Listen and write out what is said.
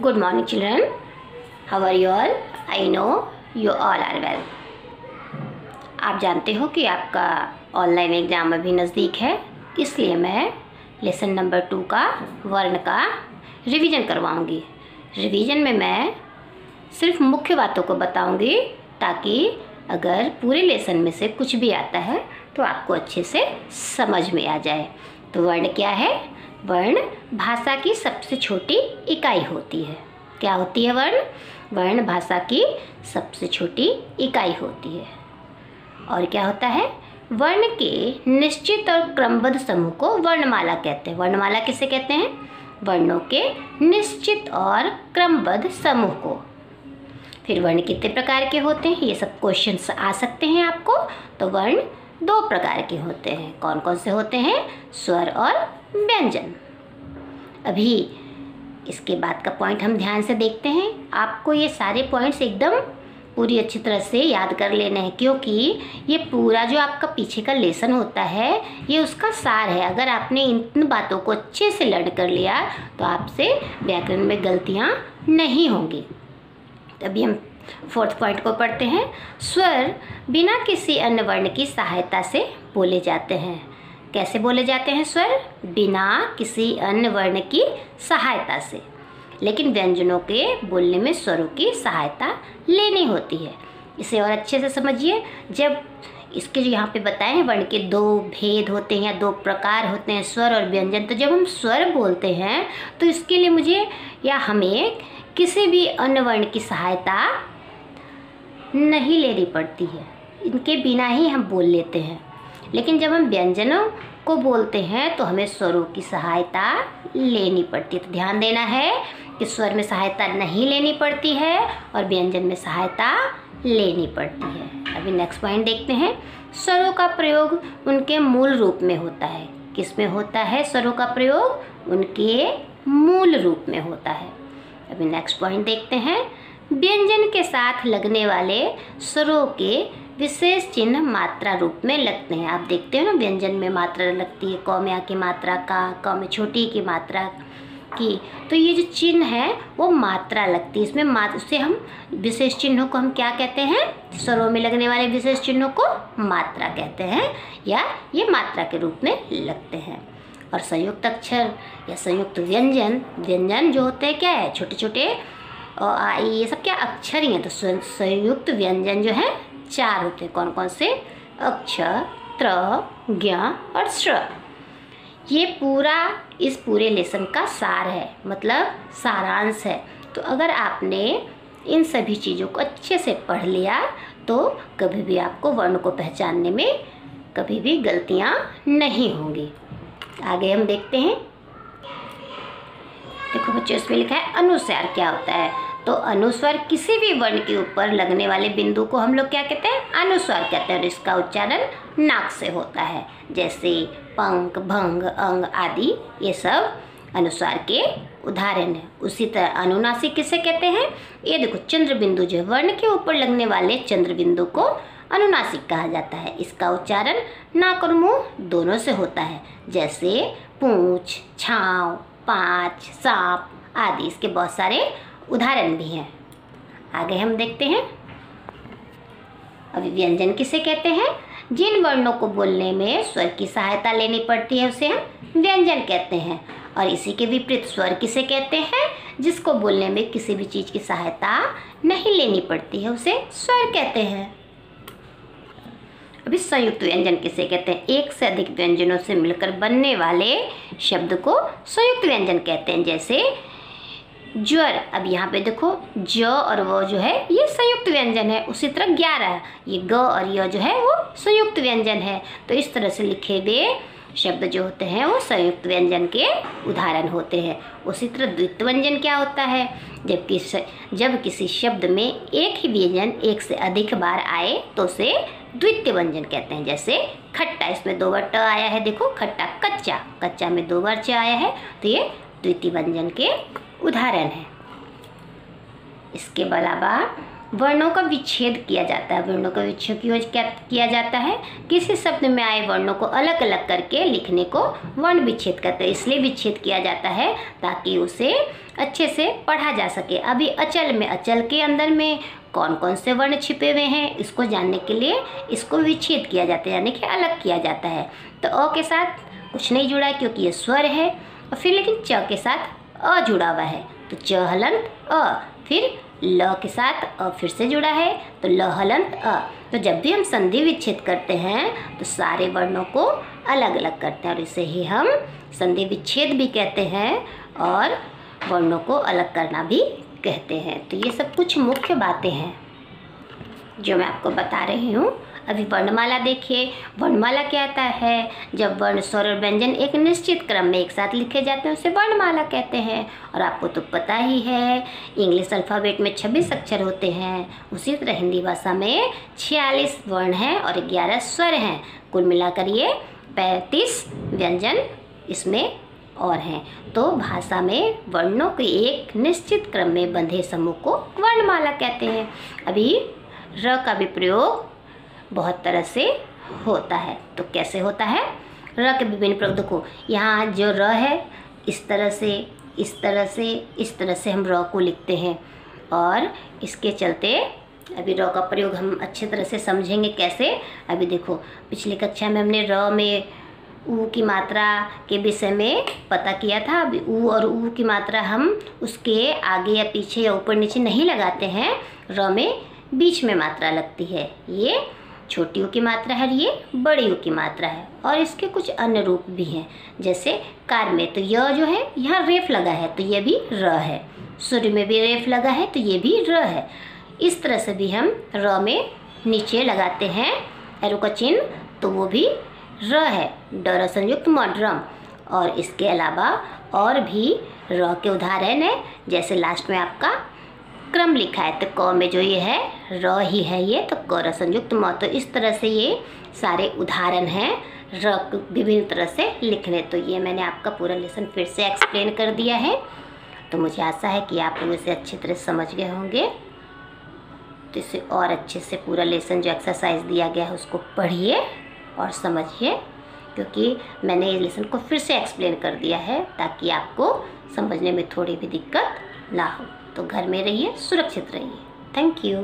Good morning children. How are you all? I know you all are well. आप जानते हो कि आपका ऑनलाइन एग्ज़ाम अभी नज़दीक है, इसलिए मैं लेसन नंबर 2 का वर्ण का रिवीजन करवाऊंगी। रिवीजन में मैं सिर्फ मुख्य बातों को बताऊंगी ताकि अगर पूरे लेसन में से कुछ भी आता है तो आपको अच्छे से समझ में आ जाए। तो वर्ण क्या है? वर्ण भाषा की सबसे छोटी इकाई होती है। क्या होती है वर्ण? वर्ण भाषा की सबसे छोटी इकाई होती है। और क्या होता है? वर्ण के निश्चित और क्रमबद्ध समूह को वर्णमाला कहते हैं। वर्णमाला किसे कहते हैं? वर्णों के निश्चित और क्रमबद्ध समूह को। फिर वर्ण कितने प्रकार के होते हैं? ये सब क्वेश्चंस आ सकते हैं आपको। तो वर्ण 2 प्रकार के होते हैं। कौन कौन से होते हैं? स्वर और व्यंजन। अभी इसके बाद का पॉइंट हम ध्यान से देखते हैं। आपको ये सारे पॉइंट्स एकदम पूरी अच्छी तरह से याद कर लेने हैं, क्योंकि ये पूरा जो आपका पीछे का लेसन होता है ये उसका सार है। अगर आपने इन बातों को अच्छे से लर्न कर लिया तो आपसे व्याकरण में गलतियाँ नहीं होंगी। अभी हम 4th पॉइंट को पढ़ते हैं। स्वर बिना किसी अन्य वर्ण की सहायता से बोले जाते हैं। कैसे बोले जाते हैं स्वर? बिना किसी अन्य वर्ण की सहायता से। लेकिन व्यंजनों के बोलने में स्वरों की सहायता लेनी होती है। इसे और अच्छे से समझिए। जब इसके जो यहाँ पे बताए हैं वर्ण के 2 भेद होते हैं या 2 प्रकार होते हैं, स्वर और व्यंजन। तो जब हम स्वर बोलते हैं तो इसके लिए मुझे या हमें किसी भी अन्य वर्ण की सहायता नहीं लेनी पड़ती है, इनके बिना ही हम बोल लेते हैं। लेकिन जब हम व्यंजनों को बोलते हैं तो हमें स्वरों की सहायता लेनी पड़ती है। तो ध्यान देना है कि स्वर में सहायता नहीं लेनी पड़ती है और व्यंजन में सहायता लेनी पड़ती है। अभी नेक्स्ट पॉइंट देखते हैं। स्वरों का प्रयोग उनके मूल रूप में होता है। किस में होता है स्वरों का प्रयोग? उनके मूल रूप में होता है। अभी नेक्स्ट पॉइंट देखते हैं। व्यंजन के साथ लगने वाले स्वरों के विशेष चिन्ह मात्रा रूप में लगते हैं। आप देखते हो ना, व्यंजन में मात्रा लगती है, क में आ की मात्रा का, क में छोटी की मात्रा की। तो ये जो चिन्ह है वो मात्रा लगती है इसमें। उससे हम विशेष चिन्हों को हम क्या कहते हैं? स्वरों में लगने वाले विशेष चिन्हों को मात्रा कहते हैं, या ये मात्रा के रूप में लगते हैं। और संयुक्त अक्षर या संयुक्त व्यंजन, व्यंजन जो होते हैं क्या है? छोटे छोटे ये सब क्या अक्षर ही हैं। तो संयुक्त व्यंजन जो है 4 होते हैं। कौन कौन से? अक्षर, त्र, ज्ञ और श्र। ये पूरा इस पूरे लेसन का सार है, मतलब सारांश है। तो अगर आपने इन सभी चीज़ों को अच्छे से पढ़ लिया तो कभी भी आपको वर्ण को पहचानने में कभी भी गलतियाँ नहीं होंगी। आगे हम देखते हैं। देखो बच्चों, इसमें लिखा है अनुस्वार क्या होता है। तो अनुस्वार किसी भी वर्ण के ऊपर लगने वाले बिंदु को हम लोग क्या कहते हैं? अनुस्वार कहते हैं। और इसका उच्चारण नाक से होता है। जैसे पंख, भंग, अंग आदि ये सब अनुस्वार के उदाहरण है। उसी तरह अनुनासिक किसे कहते हैं? ये देखो, चंद्र बिंदु जो वर्ण के ऊपर लगने वाले चंद्र बिंदु को अनुनासिक कहा जाता है। इसका उच्चारण नाक और मुंह दोनों से होता है। जैसे पूंछ, छांव, पाँच, सांप आदि। इसके बहुत सारे उदाहरण भी हैं। आगे हम देखते हैं। अभी व्यंजन किसे कहते हैं? जिन वर्णों को बोलने में स्वर की सहायता लेनी पड़ती है उसे हम व्यंजन कहते हैं। और इसी के विपरीत स्वर किसे कहते हैं? जिसको बोलने में किसी भी चीज़ की सहायता नहीं लेनी पड़ती है उसे स्वर कहते हैं। अभी संयुक्त व्यंजन किसे कहते हैं? एक से अधिक व्यंजनों से मिलकर बनने वाले शब्द को संयुक्त व्यंजन कहते हैं। जैसे ज्वर। अब यहाँ पे देखो, ज और वो जो है ये संयुक्त व्यंजन है। उसी तरह 11, ये ग और य जो है वो संयुक्त व्यंजन है। तो इस तरह से लिखे हुए शब्द जो होते हैं वो संयुक्त व्यंजन के उदाहरण होते हैं। उसी तरह द्वित्व व्यंजन क्या होता है? जब किसी शब्द में एक ही व्यंजन एक से अधिक बार आए तो उसे द्वितीय व्यंजन कहते हैं। जैसे खट्टा, इसमें 2 बार ट आया है। देखो खट्टा। कच्चा, कच्चा में 2 बार च आया है। तो ये द्वितीय व्यंजन के उदाहरण है। इसके अलावा वर्णों का विच्छेद किया जाता है। वर्णों का विच्छेद क्या किया जाता है? किसी शब्द में आए वर्णों को अलग अलग करके लिखने को वर्ण विच्छेद कहते हैं। इसलिए विच्छेद किया जाता है ताकि उसे अच्छे से पढ़ा जा सके। अभी अचल में, अचल के अंदर में कौन कौन से वर्ण छिपे हुए हैं इसको जानने के लिए इसको विच्छेद किया जाता है, यानी कि अलग किया जाता है। तो अ के साथ कुछ नहीं जुड़ा क्योंकि ये स्वर है, और फिर लेकिन च के साथ अ जुड़ा हुआ है, तो च हलंत अ। फिर ल के साथ अ फिर से जुड़ा है, तो ल हलंत अ। तो जब भी हम संधि विच्छेद करते हैं तो सारे वर्णों को अलग अलग करते हैं, और इसे ही हम संधि विच्छेद भी कहते हैं और वर्णों को अलग करना भी कहते हैं। तो ये सब कुछ मुख्य बातें हैं जो मैं आपको बता रही हूँ। अभी वर्णमाला देखिए। वर्णमाला क्या आता है? जब वर्ण, स्वर और व्यंजन एक निश्चित क्रम में एक साथ लिखे जाते हैं उसे वर्णमाला कहते हैं। और आपको तो पता ही है इंग्लिश अल्फ़ाबेट में 26 अक्षर होते हैं, उसी तरह हिंदी भाषा में 46 वर्ण हैं और 11 स्वर हैं। कुल मिलाकर ये 35 व्यंजन इसमें और हैं। तो भाषा में वर्णों के एक निश्चित क्रम में बंधे समूह को वर्णमाला कहते हैं। अभी र का भी प्रयोग बहुत तरह से होता है। तो कैसे होता है? र के विभिन्न प्रयोग देखो, यहाँ जो र है इस तरह से, इस तरह से, इस तरह से हम र को लिखते हैं, और इसके चलते अभी र का प्रयोग हम अच्छे तरह से समझेंगे कैसे। अभी देखो, पिछली कक्षा में हमने र में ऊ की मात्रा के विषय में पता किया था। अभी ऊ और ऊ की मात्रा हम उसके आगे या पीछे या ऊपर नीचे नहीं लगाते हैं। र में बीच में मात्रा लगती है। ये छोटी ऊ की मात्रा है, ये बड़ी ऊ की मात्रा है। और इसके कुछ अन्य रूप भी हैं, जैसे कार में तो य जो है यहाँ रेफ लगा है तो ये भी र है। सूर्य में भी रेफ लगा है तो ये भी र है। इस तरह से भी हम र में नीचे लगाते हैं एरो का चिन्ह, तो वो भी र है। डर संयुक्त मड्रम। और इसके अलावा और भी र के उदाहरण है, जैसे लास्ट में आपका क्रम लिखा है तो क में जो ये है र ही है, ये तो क संयुक्त म। तो इस तरह से ये सारे उदाहरण हैं र विभिन्न तरह से लिखने। तो ये मैंने आपका पूरा लेसन फिर से एक्सप्लेन कर दिया है। तो मुझे आशा है कि आप लोग इसे अच्छी तरह समझ गए होंगे। तो इसे और अच्छे से पूरा लेसन जो एक्सरसाइज दिया गया है उसको पढ़िए और समझिए, क्योंकि मैंने इस लेसन को फिर से एक्सप्लेन कर दिया है ताकि आपको समझने में थोड़ी भी दिक्कत ना हो। तो घर में रहिए, सुरक्षित रहिए। Thank you.